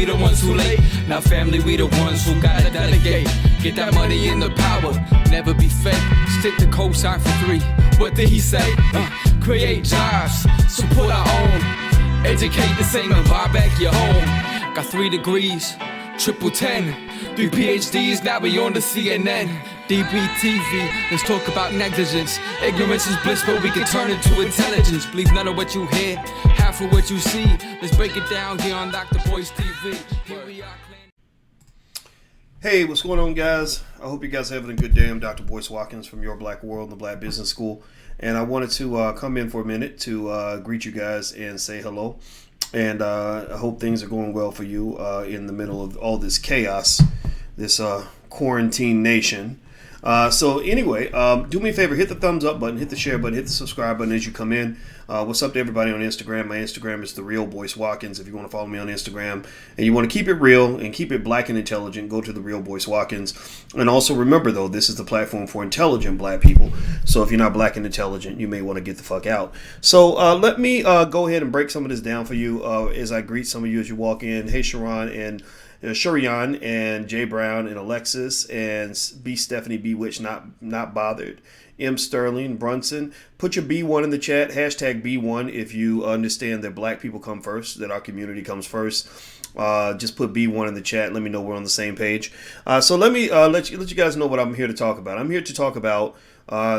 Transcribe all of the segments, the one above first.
we the ones who late. Now family, we the ones who gotta delegate. Get that money in the power, never be fake. Stick to cosign for 3. What did he say? Create jobs, support our own. Educate the same and buy back your home. Got 3 degrees, triple 10. 3 PhDs, now we on the CNN. DBTV, let's talk about negligence. Ignorance is bliss, but we can turn it to intelligence. Believe none of what you hear, half of what you see. Let's break it down here on Dr. Boyce TV. Here we are. Hey, what's going on, guys? I hope you guys are having a good day. I'm Dr. Boyce Watkins from Your Black World and the Black Business School. And I wanted to come in for a minute to greet you guys and say hello. And I hope things are going well for you in the middle of all this chaos, this quarantine nation. So anyway, do me a favor, hit the thumbs up button, hit the share button, hit the subscribe button as you come in. What's up to everybody on Instagram? My Instagram is The Real Boyce Watkins. If you want to follow me on Instagram and you want to keep it real and keep it black and intelligent, go to The Real Boyce Watkins. And also remember, though, this is the platform for intelligent black people. So if you're not black and intelligent, you may want to get the fuck out. So let me go ahead and break some of this down for you as I greet some of you as you walk in. Hey, Sharon and Shurian and Jay Brown and Alexis and B Stephanie B Witch not bothered. M Sterling Brunson, put your B1 in the chat, hashtag B1 if you understand that black people come first, that our community comes first. Just put B1 in the chat. Let me know we're on the same page. So let me let you guys know what I'm here to talk about. I'm here to talk about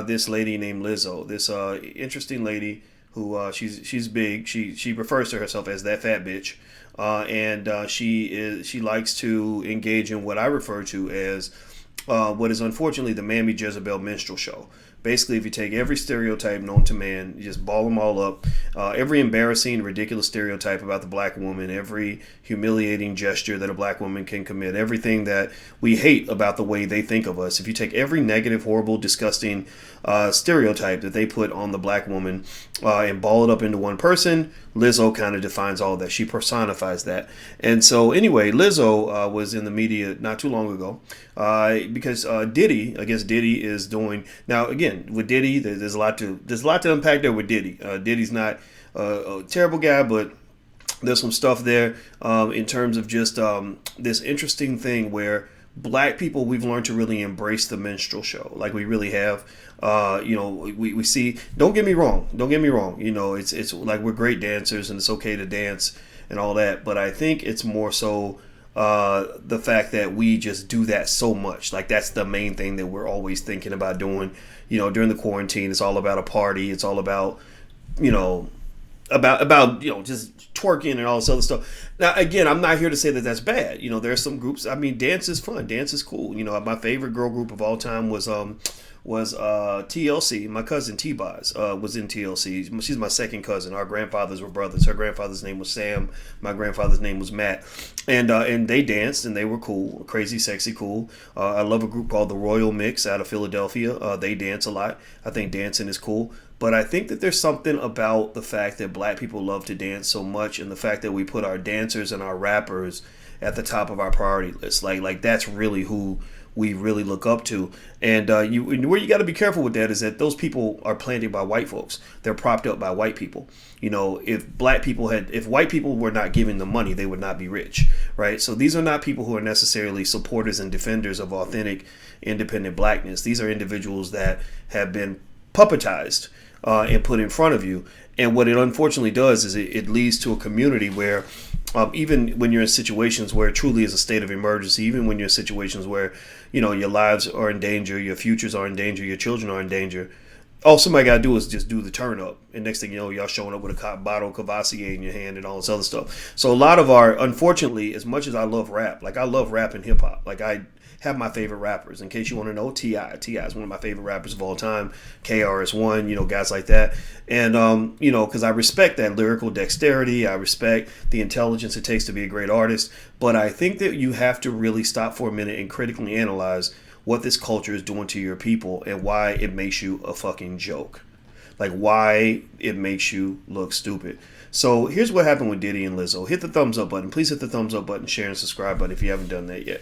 this lady named Lizzo, this interesting lady who she's big. She refers to herself as that fat bitch. And she likes to engage in what I refer to as what is unfortunately the Mammy Jezebel minstrel show. Basically, if you take every stereotype known to man, you just ball them all up, every embarrassing, ridiculous stereotype about the black woman, every humiliating gesture that a black woman can commit, everything that we hate about the way they think of us, if you take every negative, horrible, disgusting stereotype that they put on the black woman and ball it up into one person, Lizzo kind of defines all of that. She personifies that. And so anyway, Lizzo was in the media not too long ago because Diddy, I guess Diddy is doing, now again, with Diddy, there's a lot to unpack there with Diddy. Diddy's not a terrible guy, but there's some stuff there in terms of just this interesting thing where black people, we've learned to really embrace the minstrel show, like we really have. We see, don't get me wrong, it's like we're great dancers and it's okay to dance and all that, but I think it's more so the fact that we just do that so much. Like that's the main thing that we're always thinking about doing. During the quarantine, it's all about a party. It's all about, just twerking and all this other stuff. Now, again, I'm not here to say that that's bad. There's some groups. I mean, dance is fun. Dance is cool. My favorite girl group of all time was TLC. My cousin T-Boz was in TLC. She's my second cousin. Our grandfathers were brothers. Her grandfather's name was Sam. My grandfather's name was Matt. And they danced and they were cool, crazy, sexy, cool. I love a group called the Royal Mix out of Philadelphia. They dance a lot. I think dancing is cool. But I think that there's something about the fact that black people love to dance so much and the fact that we put our dancers and our rappers at the top of our priority list. Like that's really who we really look up to. And where you got to be careful with that is that those people are planted by white folks. They're propped up by white people. If white people were not giving them money, they would not be rich, right? So these are not people who are necessarily supporters and defenders of authentic, independent blackness. These are individuals that have been puppetized and put in front of you. And what it unfortunately does is it leads to a community where even when you're in situations where it truly is a state of emergency, even when you're in situations where, your lives are in danger, your futures are in danger, your children are in danger, all somebody got to do is just do the turn up. And next thing you know, y'all showing up with a bottle of Cavassier in your hand and all this other stuff. So a lot of unfortunately, as much as I love rap, like I love rap and hip hop, like I have my favorite rappers. In case you want to know, T.I. is one of my favorite rappers of all time. KRS-One, guys like that. And, because I respect that lyrical dexterity. I respect the intelligence it takes to be a great artist. But I think that you have to really stop for a minute and critically analyze what this culture is doing to your people and why it makes you a fucking joke. Like why it makes you look stupid. So here's what happened with Diddy and Lizzo. Hit the thumbs up button. Please hit the thumbs up button, share, and subscribe button if you haven't done that yet.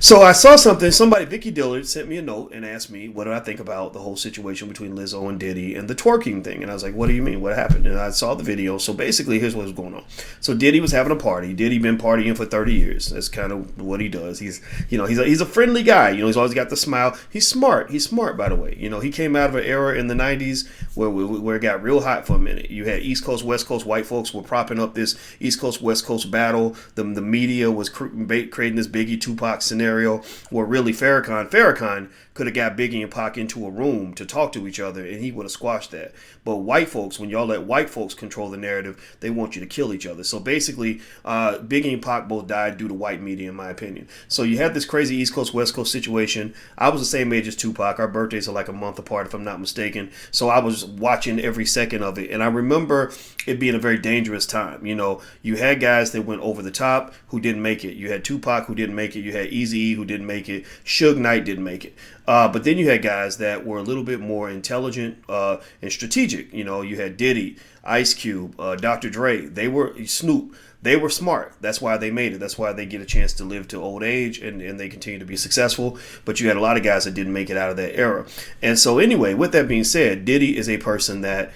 So I saw something. Somebody, Vicky Dillard, sent me a note and asked me what did I think about the whole situation between Lizzo and Diddy and the twerking thing. And I was like, "What do you mean? What happened?" And I saw the video. So basically, here's what was going on. So Diddy was having a party. Diddy been partying for 30 years. That's kind of what he does. He's a friendly guy. He's always got the smile. He's smart. He's smart, by the way. He came out of an era in the 90s where it got real hot for a minute. You had East Coast, West Coast, white folks were propping up this East Coast, West Coast battle. The media was creating this Biggie Tupac scenario where really Farrakhan could have got Biggie and Pac into a room to talk to each other and he would have squashed that. But white folks, when y'all let white folks control the narrative, they want you to kill each other. So basically, Biggie and Pac both died due to white media, in my opinion. So you had this crazy East Coast, West Coast situation. I was the same age as Tupac. Our birthdays are like a month apart, if I'm not mistaken. So I was watching every second of it. And I remember it being a very dangerous time. You had guys that went over the top who didn't make it. You had Tupac who didn't make it. You had Eazy-E who didn't make it. Suge Knight didn't make it. But then you had guys that were a little bit more intelligent and strategic. You had Diddy, Ice Cube, Dr. Dre. They were Snoop. They were smart. That's why they made it. That's why they get a chance to live to old age and they continue to be successful. But you had a lot of guys that didn't make it out of that era. And so anyway, with that being said, Diddy is a person that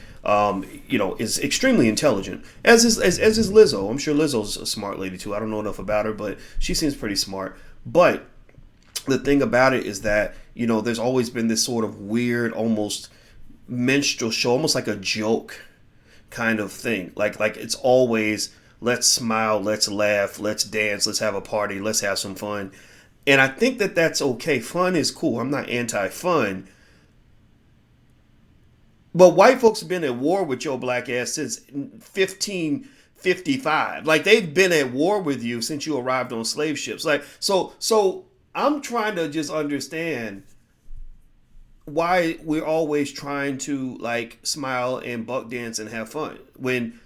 is extremely intelligent, as is Lizzo. I'm sure Lizzo's a smart lady too. I don't know enough about her, but she seems pretty smart. But the thing about it is that, there's always been this sort of weird, almost minstrel show, almost like a joke kind of thing. Like it's always, let's smile, let's laugh, let's dance, let's have a party, let's have some fun. And I think that that's okay. Fun is cool. I'm not anti-fun. But white folks have been at war with your black ass since 1555. Like, they've been at war with you since you arrived on slave ships. Like, so I'm trying to just understand why we're always trying to like smile and buck dance and have fun when,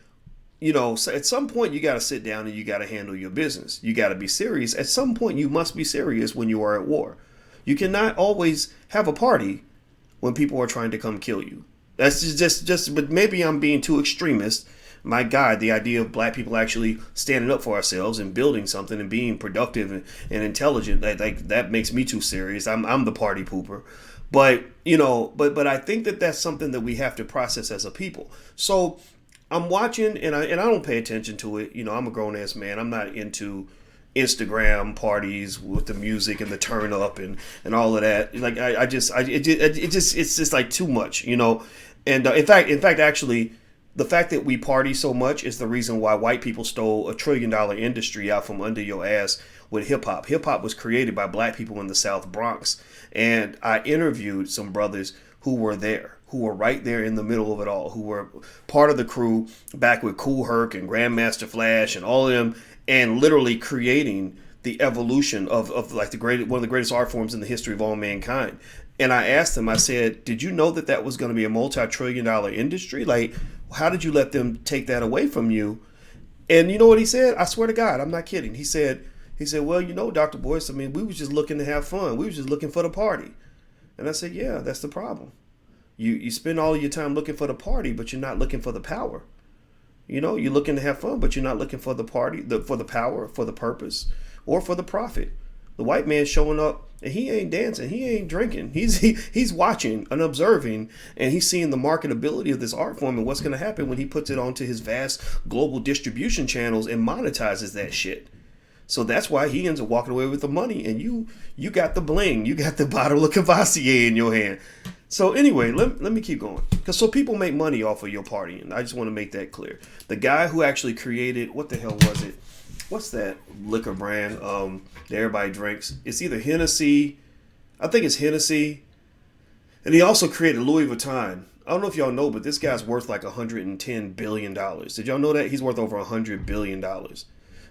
at some point you got to sit down and you got to handle your business. You got to be serious. At some point you must be serious when you are at war. You cannot always have a party when people are trying to come kill you. That's just, but maybe I'm being too extremist. My God, the idea of black people actually standing up for ourselves and building something and being productive and intelligent, that makes me too serious. I'm the party pooper. But, but I think that that's something that we have to process as a people. So I'm watching and I don't pay attention to it. I'm a grown ass man. I'm not into Instagram parties with the music and the turn up and all of that. Like it's just like too much, And in fact, actually, the fact that we party so much is the reason why white people stole $1 trillion industry out from under your ass with hip hop. Hip hop was created by black people in the South Bronx. And I interviewed some brothers who were there, who were right there in the middle of it all, who were part of the crew back with Kool Herc and Grandmaster Flash and all of them, and literally creating the evolution of like one of the greatest art forms in the history of all mankind. And I asked them, I said, did you know that was going to be a multi-trillion-dollar industry? Like, how did you let them take that away from you? And you know what he said? I swear to God, I'm not kidding. He said, well, Dr. Boyce, we was just looking to have fun. We was just looking for the party. And I said, yeah, that's the problem. You spend all of your time looking for the party, but you're not looking for the power. You're looking to have fun, but you're not looking for the party, for the power, for the purpose, or for the profit. The white man showing up and he ain't dancing, he ain't drinking. He's watching and observing, and he's seeing the marketability of this art form and what's going to happen when he puts it onto his vast global distribution channels and monetizes that shit. So that's why he ends up walking away with the money, and you got the bling, you got the bottle of Cavassier in your hand. So anyway, let me keep going. So people make money off of your partying. I just want to make that clear. The guy who actually created, what the hell was it? What's that liquor brand that everybody drinks? It's either Hennessy. I think it's Hennessy. And he also created Louis Vuitton. I don't know if y'all know, but this guy's worth like $110 billion. Did y'all know that? He's worth over $100 billion.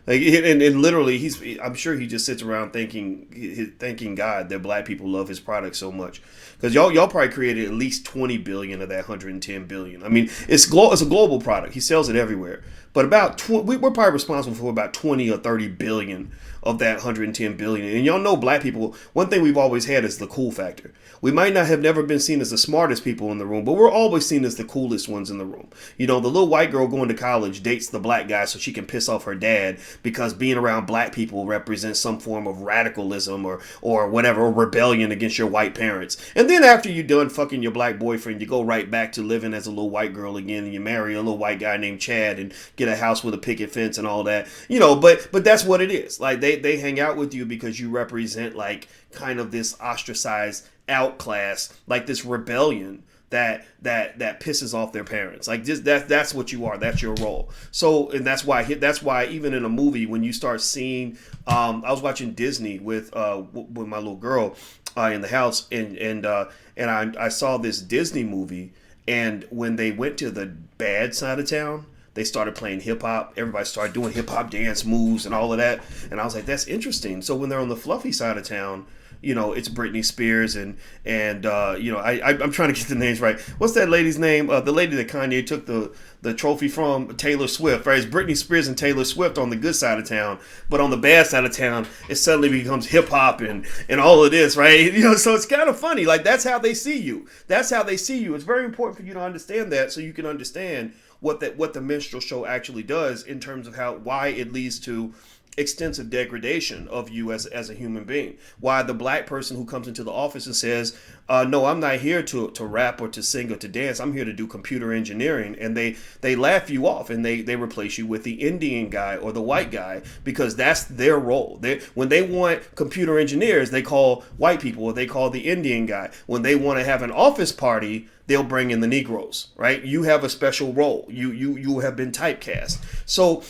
Like, and literally, I'm sure he just sits around thanking God that black people love his product so much, because y'all probably created at least 20 billion of that 110 billion. I mean, it's a global product. He sells it everywhere. but we're probably responsible for about 20 or 30 billion of that 110 billion. And y'all know black people, one thing we've always had is the cool factor. We might not have never been seen as the smartest people in the room, but we're always seen as the coolest ones in the room. You know, the little white girl going to college dates the black guy so she can piss off her dad because being around black people represents some form of radicalism or whatever, or rebellion against your white parents. And then after you're done fucking your black boyfriend, you go right back to living as a little white girl again, and you marry a little white guy named Chad and get a house with a picket fence and all that. You know, but that's what it is. Like they hang out with you because you represent like kind of this ostracized outclass, like this rebellion that pisses off their parents. Like just that's what you are. That's your role. So, and that's why even in a movie, when you start seeing, I was watching Disney with my little girl in the house, and I saw this Disney movie, and when they went to the bad side of town, they started playing hip hop. Everybody started doing hip hop dance moves and all of that. And I was like, that's interesting. So when they're on the fluffy side of town, you know, it's Britney Spears and you know, I'm trying to get the names right. What's that lady's name? The lady that Kanye took the trophy from, Taylor Swift, right? It's Britney Spears and Taylor Swift on the good side of town, but on the bad side of town, it suddenly becomes hip hop and all of this, right? You know, so it's kind of funny. Like that's how they see you. That's how they see you. It's very important for you to understand that, so you can understand what the minstrel show actually does in terms of why it leads to extensive degradation of you as a human being. Why the black person who comes into the office and says, no, I'm not here to rap or to sing or to dance. I'm here to do computer engineering. And they laugh you off and they replace you with the Indian guy or the white guy because that's their role. When they want computer engineers, they call white people or they call the Indian guy. When they want to have an office party, they'll bring in the Negroes, right? You have a special role. You have been typecast. So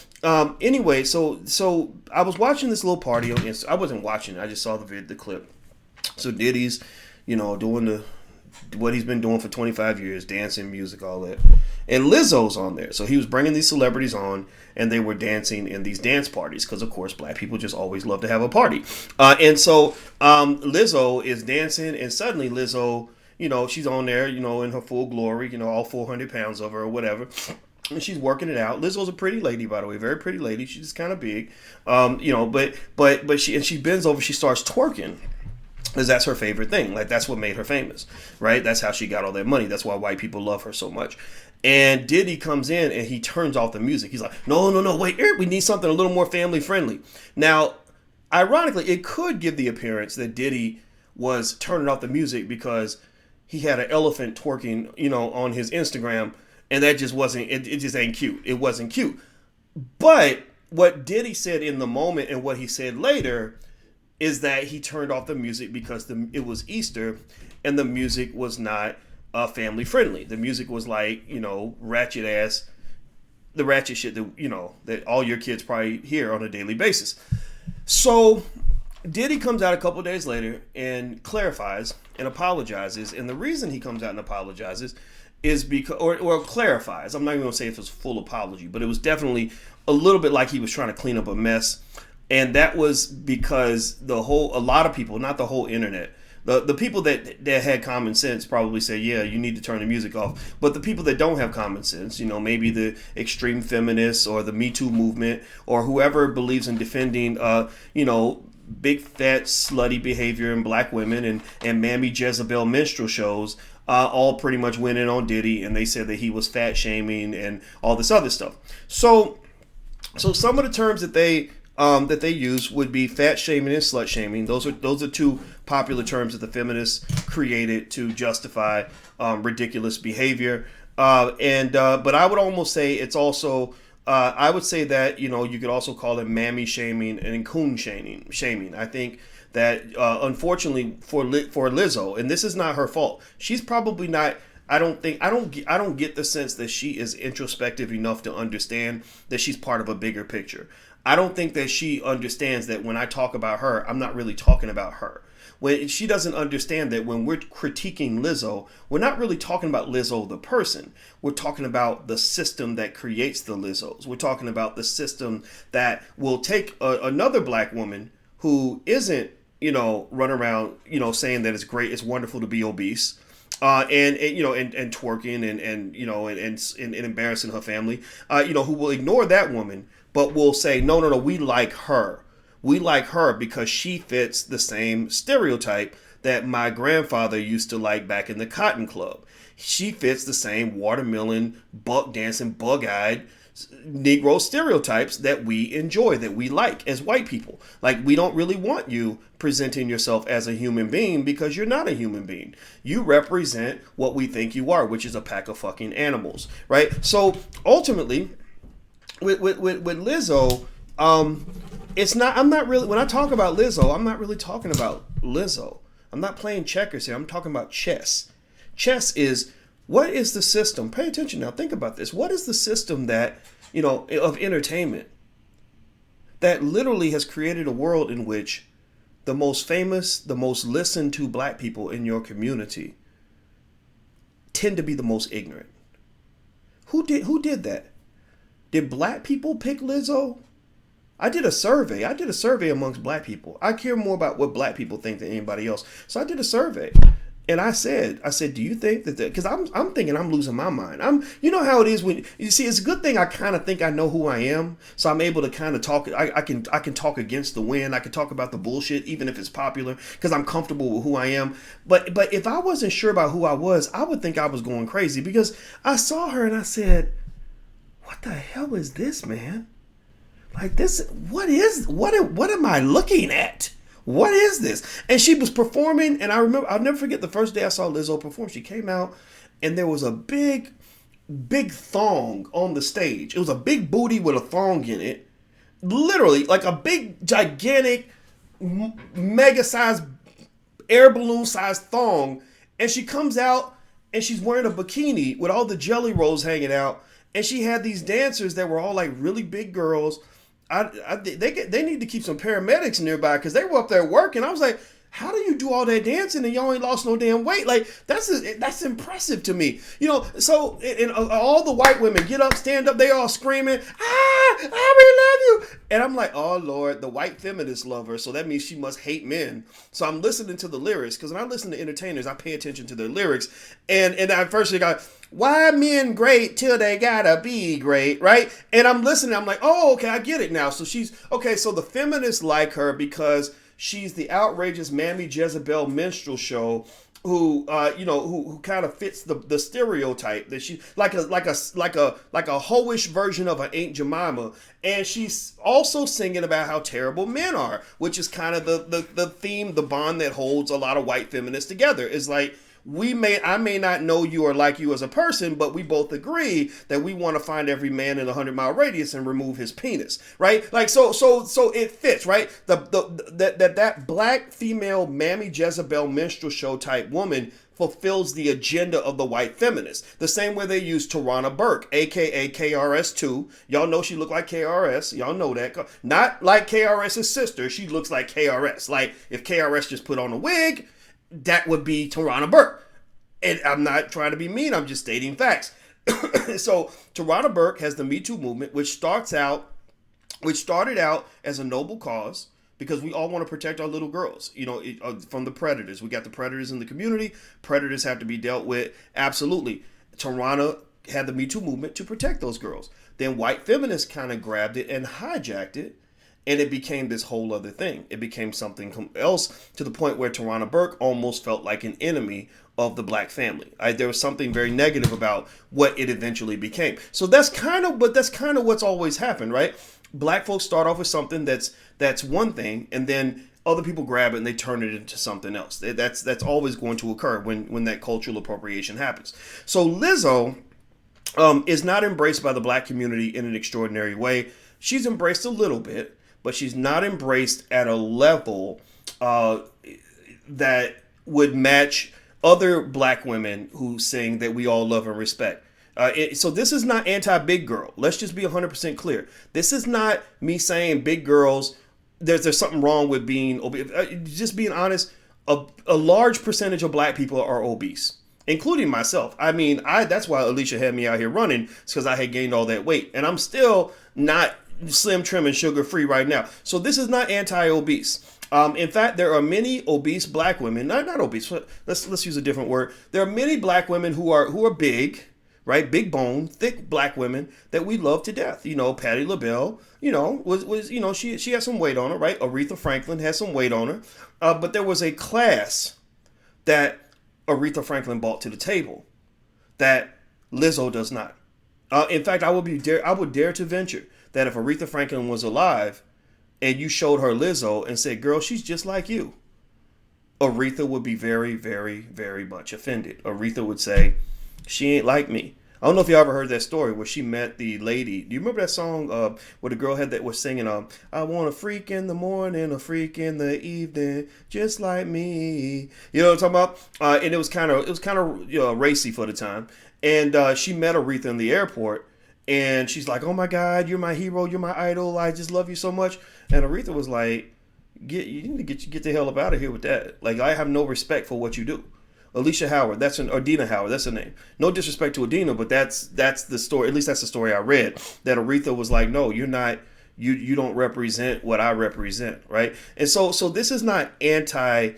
anyway, so I was watching this little party on Instagram. I wasn't watching it. I just saw the clip. So Diddy's, you know, doing what he's been doing for 25 years, dancing, music, all that. And Lizzo's on there. So he was bringing these celebrities on, and they were dancing in these dance parties because, of course, black people just always love to have a party. And so Lizzo is dancing, and suddenly Lizzo, you know, she's on there, you know, in her full glory, you know, all 400 pounds of her or whatever. And she's working it out. Lizzo's a pretty lady, by the way, very pretty lady. She's just kind of big, you know. But she bends over, she starts twerking, because that's her favorite thing. Like that's what made her famous, right? That's how she got all that money. That's why white people love her so much. And Diddy comes in and he turns off the music. He's like, no, wait, we need something a little more family friendly. Now, ironically, it could give the appearance that Diddy was turning off the music because he had an elephant twerking, you know, on his Instagram. And that just wasn't, it just ain't cute. It wasn't cute. But what Diddy said in the moment and what he said later is that he turned off the music because it was Easter and the music was not family friendly. The music was like, you know, ratchet shit that, you know, that all your kids probably hear on a daily basis. So Diddy comes out a couple of days later and clarifies and apologizes. And the reason he comes out and apologizes is because, or clarifies, I'm not even going to say if it was a full apology, but it was definitely a little bit like he was trying to clean up a mess. And that was because a lot of people, not the whole internet, the people that had common sense probably say, yeah, you need to turn the music off. But the people that don't have common sense, you know, maybe the extreme feminists or the Me Too movement or whoever believes in defending, you know, big fat slutty behavior in black women and Mammy Jezebel minstrel shows, all pretty much went in on Diddy, and they said that he was fat shaming and all this other stuff. So some of the terms that they use would be fat shaming and slut shaming. Those are two popular terms that the feminists created to justify ridiculous behavior. But I would almost say it's also I would say that, you know, you could also call it mammy shaming and coon shaming. I think that unfortunately for Lizzo, and this is not her fault, she's probably not. I don't get the sense that she is introspective enough to understand that she's part of a bigger picture. I don't think that she understands that when I talk about her, I'm not really talking about her. When she doesn't understand that when we're critiquing Lizzo, we're not really talking about Lizzo the person. We're talking about the system that creates the Lizzos. We're talking about the system that will take another black woman who isn't, you know, run around, you know, saying that it's great, it's wonderful to be obese, and twerking and embarrassing her family, who will ignore that woman, but will say, no, we like her. We like her because she fits the same stereotype that my grandfather used to like back in the Cotton Club. She fits the same watermelon, buck dancing, bug-eyed Negro stereotypes that we enjoy, that we like as white people. Like, we don't really want you presenting yourself as a human being because you're not a human being. You represent what we think you are, which is a pack of fucking animals, right? So ultimately, with Lizzo, it's not. I'm not really. When I talk about Lizzo, I'm not really talking about Lizzo. I'm not playing checkers here. I'm talking about chess. Chess is, what is the system? Pay attention now. Think about this. What is the system that, of entertainment that literally has created a world in which the most famous, the most listened to black people in your community tend to be the most ignorant? Who did that? Did black people pick Lizzo? I did a survey amongst black people. I care more about what black people think than anybody else. So I did a survey. And I said, do you think that, because I'm thinking I'm losing my mind. You know how it is when you see, it's a good thing I kind of think I know who I am. So I'm able to kind of talk. I can talk against the wind. I can talk about the bullshit, even if it's popular, because I'm comfortable with who I am. But if I wasn't sure about who I was, I would think I was going crazy, because I saw her and I said, what the hell is this, man? Like, this, what am I looking at? What is this? And she was performing, and I remember, I'll never forget the first day I saw Lizzo perform. She came out, and there was a big thong on the stage. It was a big booty with a thong in it. Literally, like a big, gigantic, mega-sized, air balloon-sized thong. And she comes out, and she's wearing a bikini with all the jelly rolls hanging out. And she had these dancers that were all like really big girls. They need to keep some paramedics nearby, because they were up there working. I was like, how do you do all that dancing and y'all ain't lost no damn weight? Like, that's impressive to me. So and all the white women get up, stand up, they all screaming, we love you. And I'm like, oh Lord, the white feminist lover. So that means she must hate men. So I'm listening to the lyrics, because when I listen to entertainers, I pay attention to their lyrics. And I first got, why men great till they gotta be great, right? And I'm listening, I'm like, oh, okay, I get it now. So so the feminists like her because she's the outrageous Mammy Jezebel minstrel show who kind of fits the stereotype that she like a hoish version of an Aunt Jemima, and she's also singing about how terrible men are, which is kind of the theme, the bond that holds a lot of white feminists together. Is like, I may not know you or like you as a person, but we both agree that we want to find every man in a 100-mile radius and remove his penis, right? Like, so it fits, right? That black female Mammy Jezebel minstrel show type woman fulfills the agenda of the white feminists. The same way they use Tarana Burke, aka KRS2. Y'all know she looked like KRS. Y'all know that. Not like KRS's sister. She looks like KRS. Like, if KRS just put on a wig, that would be Tarana Burke. And I'm not trying to be mean, I'm just stating facts. So Tarana Burke has the Me Too movement, which started out as a noble cause, because we all want to protect our little girls, from the predators. We got the predators in the community. Predators have to be dealt with. Absolutely. Tarana had the Me Too movement to protect those girls. Then white feminists kind of grabbed it and hijacked it, and it became this whole other thing. It became something else, to the point where Tarana Burke almost felt like an enemy of the black family. There was something very negative about what it eventually became. So that's kind of what's always happened, right? Black folks start off with something that's one thing, and then other people grab it and they turn it into something else. That's always going to occur when that cultural appropriation happens. So Lizzo is not embraced by the black community in an extraordinary way. She's embraced a little bit, but she's not embraced at a level that would match other black women who sing that we all love and respect. So this is not anti-big girl. Let's just be 100% clear. This is not me saying big girls, there's something wrong with being obese. Just being honest, a large percentage of black people are obese, including myself. I mean, that's why Alicia had me out here running, because I had gained all that weight. And I'm still not slim, trim, and sugar free right now. So this is not anti-obese. In fact, there are many obese black women, not obese. Let's use a different word. There are many black women who are big, right? Big bone, thick black women that we love to death. You know, Patti LaBelle, you know, was she had some weight on her, right? Aretha Franklin had some weight on her. But there was a class that Aretha Franklin brought to the table that Lizzo does not. In fact, I would dare to venture that if Aretha Franklin was alive and you showed her Lizzo and said, girl, she's just like you, Aretha would be very, very, very much offended. Aretha would say, she ain't like me. I don't know if you ever heard that story where she met the lady. Do you remember that song where the girl had that was singing, I want a freak in the morning, a freak in the evening, just like me. You know what I'm talking about? And it was kind of racy for the time. And she met Aretha in the airport. And she's like, oh my God, you're my hero, you're my idol, I just love you so much. And Aretha was like, you need to get the hell up out of here with that. Like, I have no respect for what you do. Alicia Howard, or Dina Howard, that's her name. No disrespect to Adina, but that's the story. At least that's the story I read. That Aretha was like, no, you're not. You don't represent what I represent, right? And so this is not anti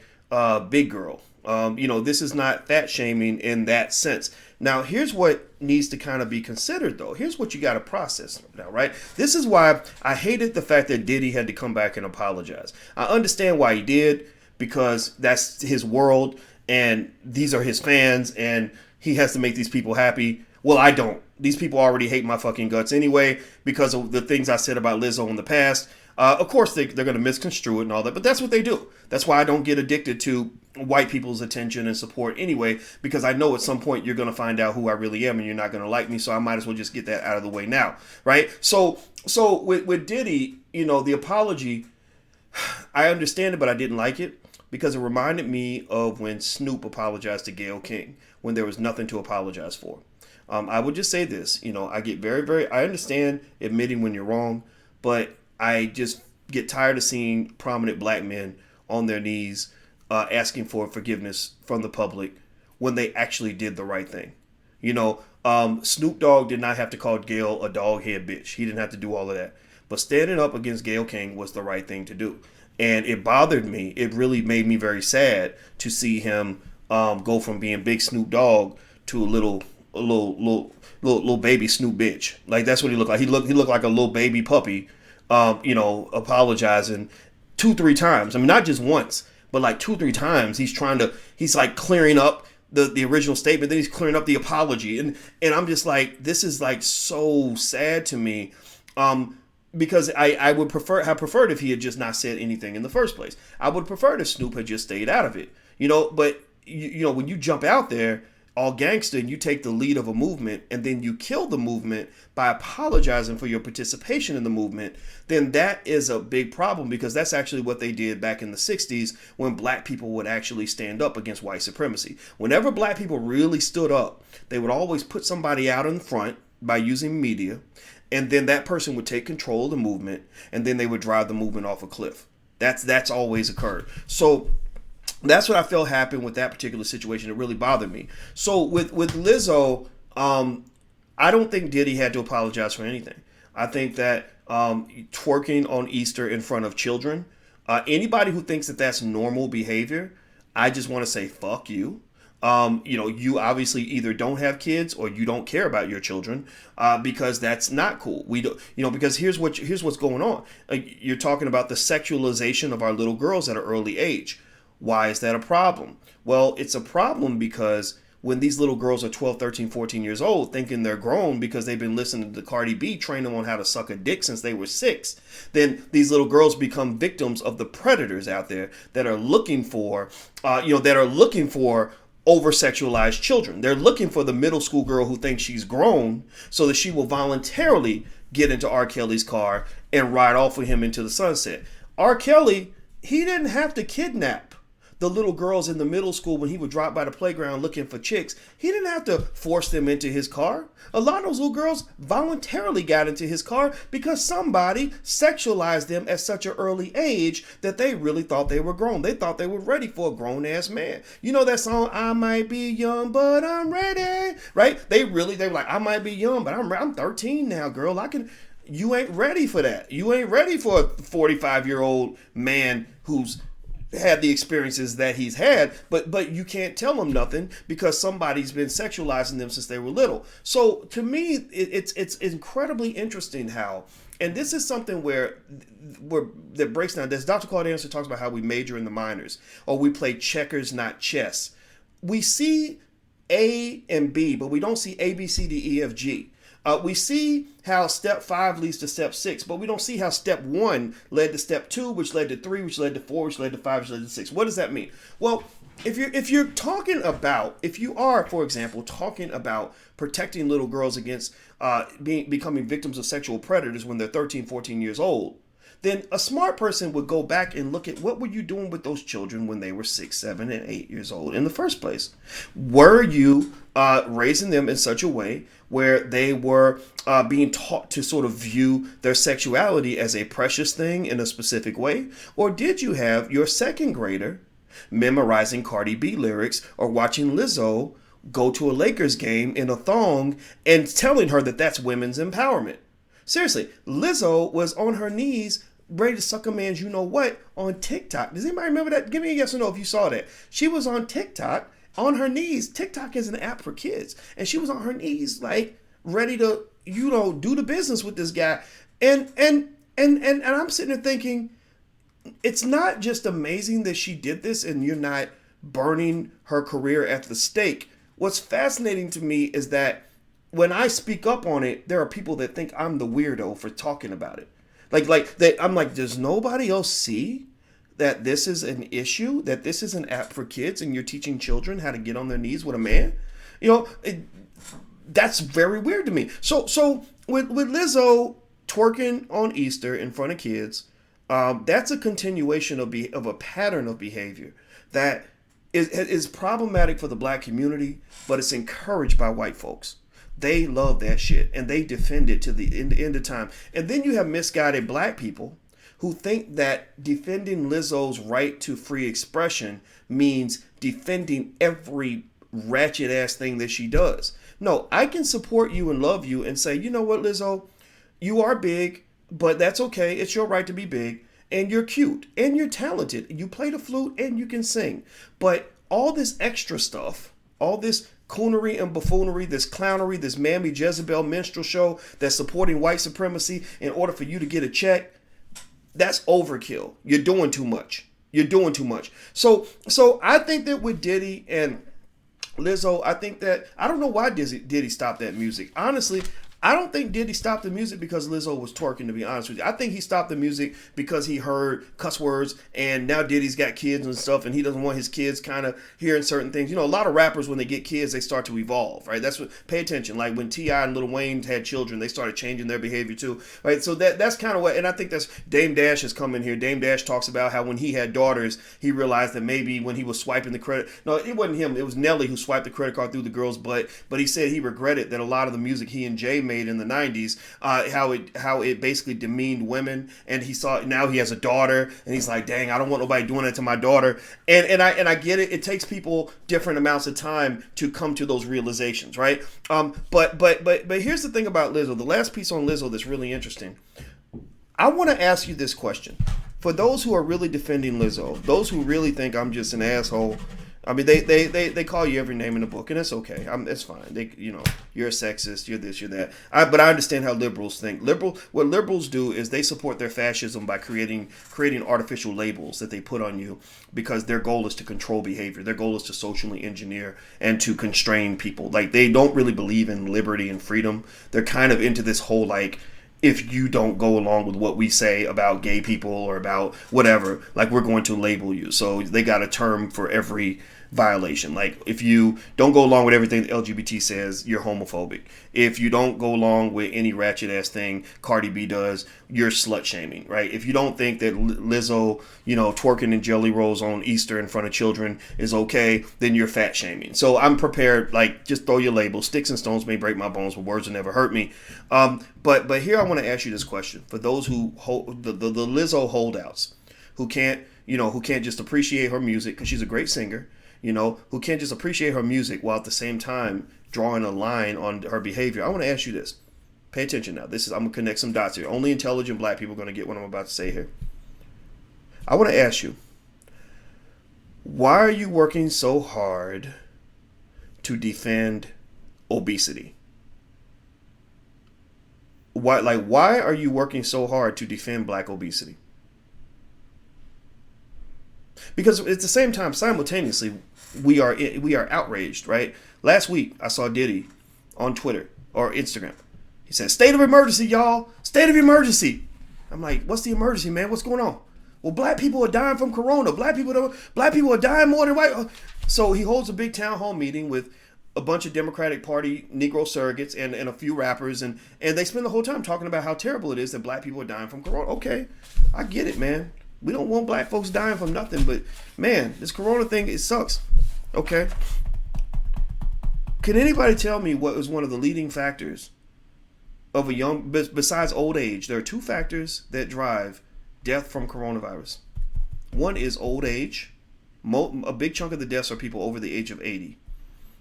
big girl. This is not fat shaming in that sense. Now, here's what needs to kind of be considered, though. Here's what you got to process now, right? This is why I hated the fact that Diddy had to come back and apologize. I understand why he did, because that's his world. And these are his fans, and he has to make these people happy. Well, I don't. These people already hate my fucking guts anyway because of the things I said about Lizzo in the past. Of course, they're going to misconstrue it and all that, but that's what they do. That's why I don't get addicted to white people's attention and support anyway, because I know at some point you're going to find out who I really am and you're not going to like me, so I might as well just get that out of the way now, right? So with Diddy, the apology, I understand it, but I didn't like it. Because it reminded me of when Snoop apologized to Gayle King when there was nothing to apologize for. I would just say this, I get I understand admitting when you're wrong, but I just get tired of seeing prominent black men on their knees asking for forgiveness from the public when they actually did the right thing. Snoop Dogg did not have to call Gayle a dog-head bitch. He didn't have to do all of that. But standing up against Gayle King was the right thing to do. And it bothered me. It really made me very sad to see him go from being big Snoop Dogg to a little baby Snoop bitch. Like, that's what he looked like. He looked like a little baby puppy, apologizing 2-3 times. I mean, not just once, but like 2-3 times. He's like clearing up the original statement, then he's clearing up the apology. And I'm just like, this is like so sad to me. Because I would have preferred if he had just not said anything in the first place. I would prefer if Snoop had just stayed out of it, But when you jump out there all gangster and you take the lead of a movement and then you kill the movement by apologizing for your participation in the movement, then that is a big problem, because that's actually what they did back in the 60s when black people would actually stand up against white supremacy. Whenever black people really stood up, they would always put somebody out in front by using media. And then that person would take control of the movement, and then they would drive the movement off a cliff. That's always occurred. So that's what I felt happened with that particular situation. It really bothered me. So with Lizzo, I don't think Diddy had to apologize for anything. I think that twerking on Easter in front of children, anybody who thinks that that's normal behavior, I just want to say fuck you. You obviously either don't have kids or you don't care about your children, because that's not cool. We do, because here's what's going on. You're talking about the sexualization of our little girls at an early age. Why is that a problem? Well, it's a problem because when these little girls are 12, 13, 14 years old, thinking they're grown because they've been listening to Cardi B train them on how to suck a dick since they were 6, then these little girls become victims of the predators out there that are looking for, over-sexualized children. They're looking for the middle school girl who thinks she's grown so that she will voluntarily get into R. Kelly's car and ride off with him into the sunset. R. Kelly, he didn't have to kidnap the little girls in the middle school when he would drop by the playground looking for chicks. He didn't have to force them into his car. A lot of those little girls voluntarily got into his car because somebody sexualized them at such an early age that they really thought they were grown. They thought they were ready for a grown-ass man. You know that song, I might be young, but I'm ready, right? They were like, I might be young, but I'm 13 now, girl. You ain't ready for that. You ain't ready for a 45-year-old man who's had the experiences that he's had, but you can't tell them nothing because somebody's been sexualizing them since they were little. So to me, it's incredibly interesting how, and this is something where that breaks down. This Dr. Claude Anderson talks about how we major in the minors, or we play checkers, not chess. We see A and B, but we don't see A, B, C, D, E, F, G. We see how step 5 leads to step 6, but we don't see how step 1 led to step 2, which led to 3, which led to 4, which led to 5, which led to 6. What does that mean? Well, if you are, for example, talking about protecting little girls against becoming victims of sexual predators when they're 13, 14 years old, then a smart person would go back and look at what were you doing with those children when they were 6, 7, and 8 years old in the first place? Were you raising them in such a way where they were being taught to sort of view their sexuality as a precious thing in a specific way? Or did you have your second grader memorizing Cardi B lyrics or watching Lizzo go to a Lakers game in a thong and telling her that that's women's empowerment? Seriously, Lizzo was on her knees ready to suck a man's you-know-what on TikTok. Does anybody remember that? Give me a yes or no if you saw that. She was on TikTok on her knees. TikTok is an app for kids. And she was on her knees, like, ready to, do the business with this guy. And I'm sitting there thinking, it's not just amazing that she did this and you're not burning her career at the stake. What's fascinating to me is that when I speak up on it, there are people that think I'm the weirdo for talking about it. I'm like, does nobody else see that this is an issue, that this is an app for kids and you're teaching children how to get on their knees with a man? That's very weird to me. So with Lizzo twerking on Easter in front of kids, that's a continuation of a pattern of behavior that is problematic for the black community, but it's encouraged by white folks. They love that shit and they defend it to the end of time. And then you have misguided black people who think that defending Lizzo's right to free expression means defending every ratchet ass thing that she does. No, I can support you and love you and say, you know what, Lizzo, you are big, but that's okay. It's your right to be big, and you're cute and you're talented. You play the flute and you can sing. But all this extra stuff, all this coonery and buffoonery, this clownery, this Mammy Jezebel minstrel show that's supporting white supremacy in order for you to get a check, that's overkill. You're doing too much. So I think that with Diddy and Lizzo, I don't know why Diddy stopped that music. Honestly, I don't think Diddy stopped the music because Lizzo was twerking, to be honest with you. I think he stopped the music because he heard cuss words, and now Diddy's got kids and stuff, and he doesn't want his kids kind of hearing certain things. A lot of rappers, when they get kids, they start to evolve, right? That's what, pay attention. Like when T.I. and Lil Wayne had children, they started changing their behavior too, right? So that's kind of what, and I think that's, Dame Dash has come in here. Dame Dash talks about how when he had daughters, he realized that maybe when he was swiping the credit, no, it wasn't him, it was Nelly who swiped the credit card through the girl's butt, but he said he regretted that a lot of the music he and Jay made in the 90s, how it basically demeaned women, and he saw now he has a daughter and he's like, dang, I don't want nobody doing that to my daughter, and I get it. It takes people different amounts of time to come to those realizations, right? But here's the thing about Lizzo. The last piece on Lizzo that's really interesting. I want to ask you this question. For those who are really defending Lizzo, those who really think I'm just an asshole, I mean, they call you every name in the book, and it's okay. It's fine. You're a sexist. You're this. You're that. But I understand how liberals think. What liberals do is they support their fascism by creating artificial labels that they put on you because their goal is to control behavior. Their goal is to socially engineer and to constrain people. Like, they don't really believe in liberty and freedom. They're kind of into this whole, like, if you don't go along with what we say about gay people or about whatever, like, we're going to label you. So they got a term for every violation. Like, if you don't go along with everything the LGBT says, you're homophobic. If you don't go along with any ratchet ass thing Cardi B does, you're slut shaming, right? If you don't think that Lizzo, twerking in jelly rolls on Easter in front of children is okay, then you're fat shaming. So I'm prepared, like, just throw your label. Sticks and stones may break my bones, but words will never hurt me. But here I want to ask you this question. For those who hold the Lizzo holdouts, who can't just appreciate her music because she's a great singer, who can't just appreciate her music while at the same time drawing a line on her behavior. I want to ask you this. Pay attention now. I'm going to connect some dots here. Only intelligent black people are going to get what I'm about to say here. I want to ask you, why are you working so hard to defend obesity? Why are you working so hard to defend black obesity? Because at the same time, simultaneously, we are outraged, right? Last week, I saw Diddy on Twitter or Instagram. He said, "State of emergency, y'all. State of emergency." I'm like, what's the emergency, man? What's going on? Well, black people are dying from corona. Black people are dying more than white. So he holds a big town hall meeting with a bunch of Democratic Party Negro surrogates and a few rappers, and they spend the whole time talking about how terrible it is that black people are dying from corona. Okay, I get it, man. We don't want black folks dying from nothing, but man, this corona thing, it sucks. Okay. Can anybody tell me what was one of the leading factors of a young, besides old age? There are two factors that drive death from coronavirus. One is old age. A big chunk of the deaths are people over the age of 80.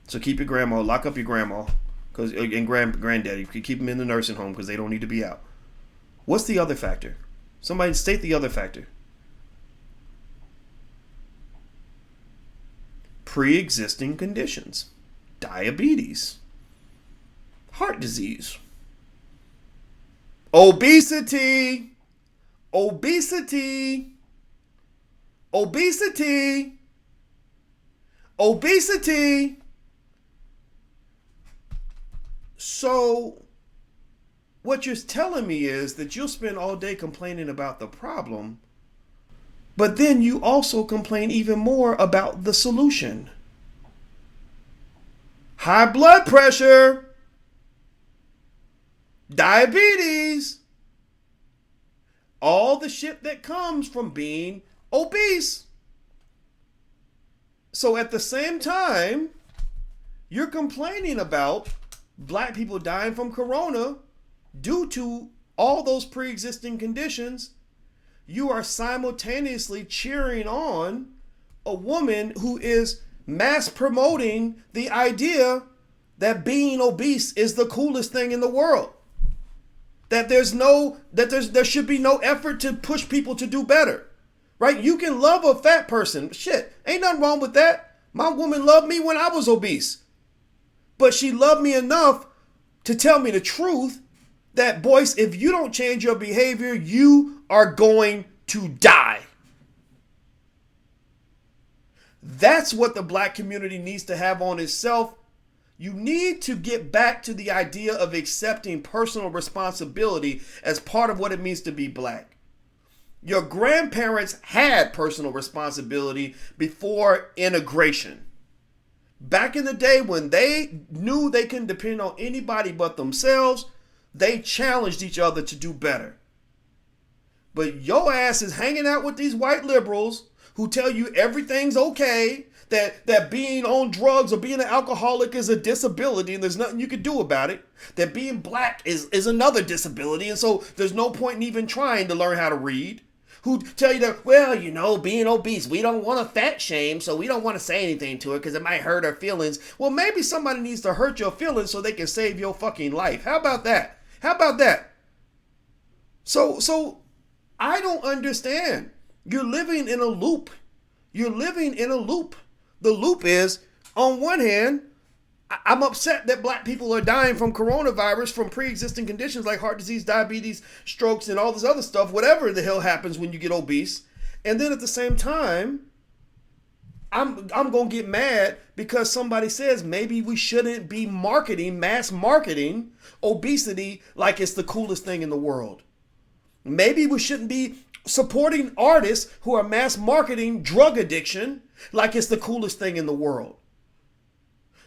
So keep your grandma, lock up your grandma, and granddaddy. You can keep them in the nursing home because they don't need to be out. What's the other factor? Somebody state the other factor. Pre-existing conditions. Diabetes. Heart disease. Obesity. Obesity. Obesity. Obesity. So, what you're telling me is that you'll spend all day complaining about the problem, but then you also complain even more about the solution. High blood pressure. Diabetes. All the shit that comes from being obese. So at the same time, you're complaining about black people dying from corona due to all those pre-existing conditions. You are simultaneously cheering on a woman who is mass promoting the idea that being obese is the coolest thing in the world. That there should be no effort to push people to do better. Right? You can love a fat person. Shit, ain't nothing wrong with that. My woman loved me when I was obese. But she loved me enough to tell me the truth that, boys, if you don't change your behavior, you are going to die. That's what the black community needs to have on itself. You need to get back to the idea of accepting personal responsibility as part of what it means to be black. Your grandparents had personal responsibility before integration. Back in the day when they knew they couldn't depend on anybody but themselves, they challenged each other to do better. But your ass is hanging out with these white liberals who tell you everything's okay, that being on drugs or being an alcoholic is a disability and there's nothing you can do about it, that being black is another disability and so there's no point in even trying to learn how to read, who tell you that, well, you know, being obese, we don't want to fat shame, so we don't want to say anything to her because it might hurt her feelings. Well, maybe somebody needs to hurt your feelings so they can save your fucking life. How about that? How about that? So I don't understand. You're living in a loop. You're living in a loop. The loop is, on one hand, I'm upset that black people are dying from coronavirus, from pre-existing conditions like heart disease, diabetes, strokes, and all this other stuff, whatever the hell happens when you get obese. And then at the same time, I'm going to get mad because somebody says maybe we shouldn't be mass marketing obesity like it's the coolest thing in the world. Maybe we shouldn't be supporting artists who are mass marketing drug addiction like it's the coolest thing in the world.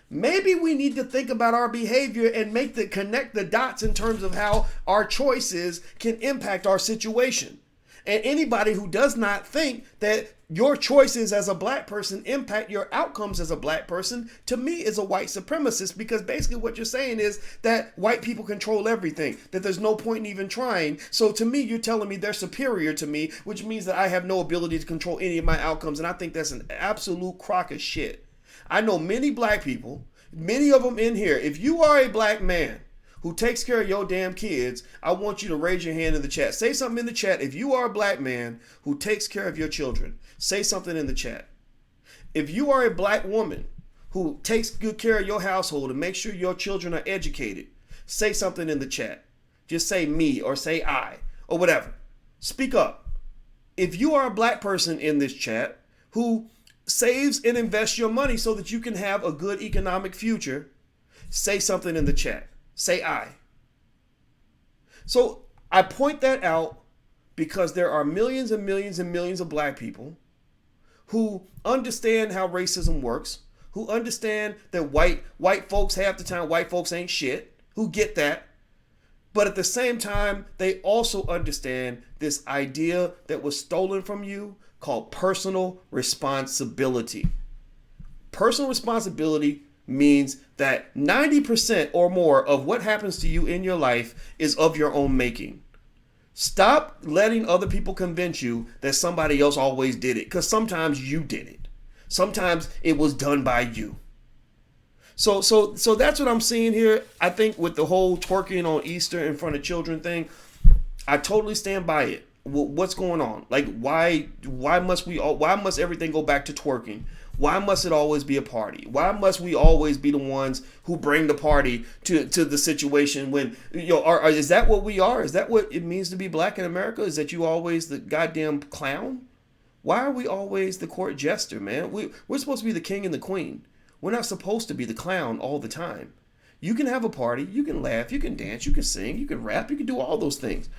Maybe we need to think about our behavior and connect the dots in terms of how our choices can impact our situation. And anybody who does not think that your choices as a black person impact your outcomes as a black person, to me is a white supremacist, because basically what you're saying is that white people control everything, that there's no point in even trying. So to me, you're telling me they're superior to me, which means that I have no ability to control any of my outcomes. And I think that's an absolute crock of shit. I know many black people, many of them in here. If you are a black man who takes care of your damn kids, I want you to raise your hand in the chat. Say something in the chat. If you are a black man who takes care of your children, say something in the chat. If you are a black woman who takes good care of your household and makes sure your children are educated, say something in the chat. Just say me or say I or whatever. Speak up. If you are a black person in this chat who saves and invests your money so that you can have a good economic future, say something in the chat. Say I. So I point that out because there are millions and millions and millions of black people who understand how racism works, who understand that white folks, half the time white folks ain't shit, who get that. But at the same time, they also understand this idea that was stolen from you called personal responsibility. Personal responsibility means that 90% or more of what happens to you in your life is of your own making. Stop letting other people convince you that somebody else always did it, because sometimes you did it. Sometimes it was done by you. So that's what I'm seeing here. I think with the whole twerking on Easter in front of children thing, I totally stand by it. What's going on? Like, why must everything go back to twerking? Why must it always be a party? Why must we always be the ones who bring the party to the situation when, is that what we are? Is that what it means to be black in America? Is that you always the goddamn clown? Why are we always the court jester, man? We're supposed to be the king and the queen. We're not supposed to be the clown all the time. You can have a party, you can laugh, you can dance, you can sing, you can rap, you can do all those things.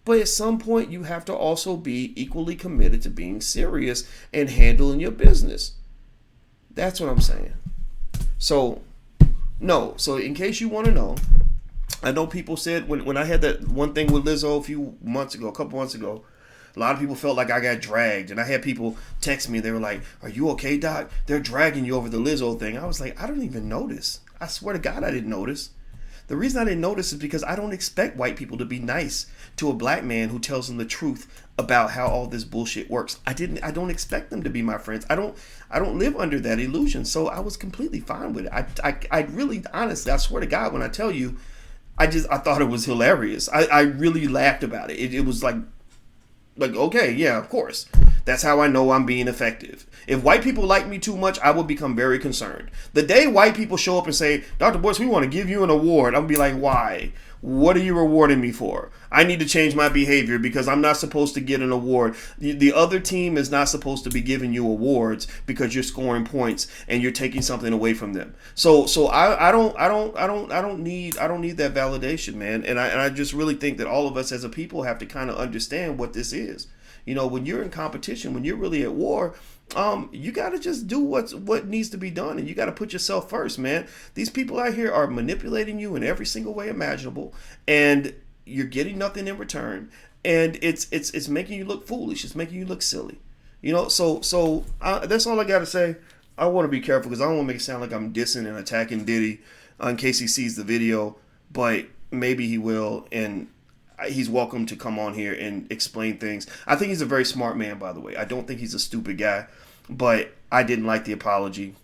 But at some point, you have to also be equally committed to being serious and handling your business. That's what I'm saying. So in case you want to know, I know people said when I had that one thing with Lizzo a couple months ago, a lot of people felt like I got dragged. And I had people text me. They were like, "Are you okay, Doc? They're dragging you over the Lizzo thing." I was like, I don't even notice. I swear to God, I didn't notice. The reason I didn't notice is because I don't expect white people to be nice to a black man who tells them the truth about how all this bullshit works. I don't expect them to be my friends. I don't live under that illusion. So I was completely fine with it. I really, honestly, I swear to God, when I tell you, I thought it was hilarious. I really laughed about it. It was like, okay, yeah, of course. That's how I know I'm being effective. If white people like me too much, I will become very concerned. The day white people show up and say, "Dr. Boyce, we want to give you an award," I'll be like, why? What are you rewarding me for? I need to change my behavior because I'm not supposed to get an award. The other team is not supposed to be giving you awards because you're scoring points and you're taking something away from them. So I don't need that validation, man. And I just really think that all of us as a people have to kind of understand what this is. When you're in competition, when you're really at war, you got to just do what needs to be done, and you got to put yourself first, man. These people out here are manipulating you in every single way imaginable, and you're getting nothing in return, and it's making you look foolish. It's making you look silly, So that's all I got to say. I want to be careful because I don't want to make it sound like I'm dissing and attacking Diddy in case he sees the video, but maybe he will, and he's welcome to come on here and explain things. I think he's a very smart man, by the way. I don't think he's a stupid guy, but I didn't like the apology.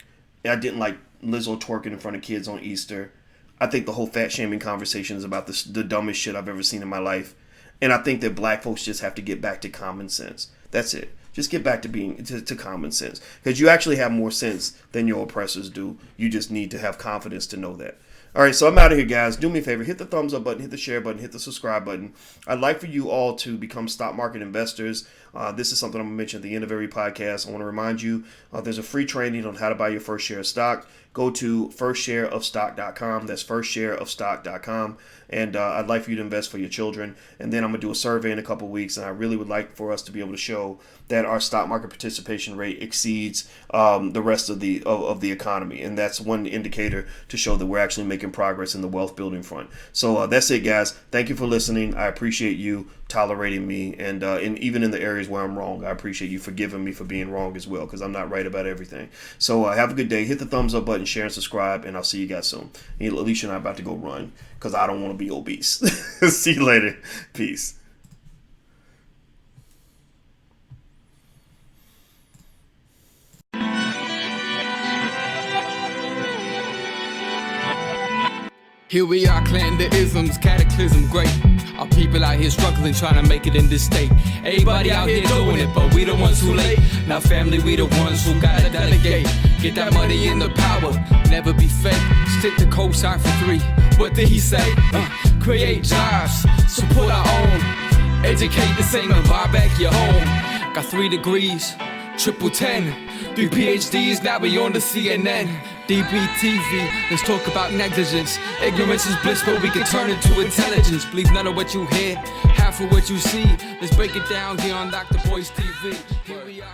I didn't like Lizzo twerking in front of kids on Easter. I think the whole fat shaming conversation is about the dumbest shit I've ever seen in my life. And I think that black folks just have to get back to common sense. That's it. Just get back to being to common sense. Because you actually have more sense than your oppressors do. You just need to have confidence to know that. All right, so I'm out of here, guys. Do me a favor. Hit the thumbs up button, hit the share button, hit the subscribe button. I'd like for you all to become stock market investors. This is something I'm going to mention at the end of every podcast. I want to remind you there's a free training on how to buy your first share of stock. Go to firstshareofstock.com. That's firstshareofstock.com. And I'd like for you to invest for your children. And then I'm going to do a survey in a couple weeks. And I really would like for us to be able to show that our stock market participation rate exceeds the rest of the economy. And that's one indicator to show that we're actually making progress in the wealth building front. So that's it, guys. Thank you for listening. I appreciate you tolerating me. And even in the areas where I'm wrong, I appreciate you forgiving me for being wrong as well, because I'm not right about everything. So have a good day. Hit the thumbs up button, share and subscribe, and I'll see you guys soon. Alicia and I are about to go run because I don't want to be obese. See you later. Peace. Here we are, clan the isms, cataclysm, great. Our people out here struggling, trying to make it in this state. Everybody out here doing it, but we the ones who late. Now family, we the ones who gotta delegate. Get that money and the power, never be fake. Stick to cosign for 3. What did he say? Create jobs, support our own. Educate the same and buy back your home. Got 3 degrees, triple 10. 3 PhDs, now we on the CNN. DBTV, let's talk about negligence. Ignorance is bliss, but we can turn it to intelligence. Believe none of what you hear, half of what you see. Let's break it down here on Dr. Boy's TV. Here we are.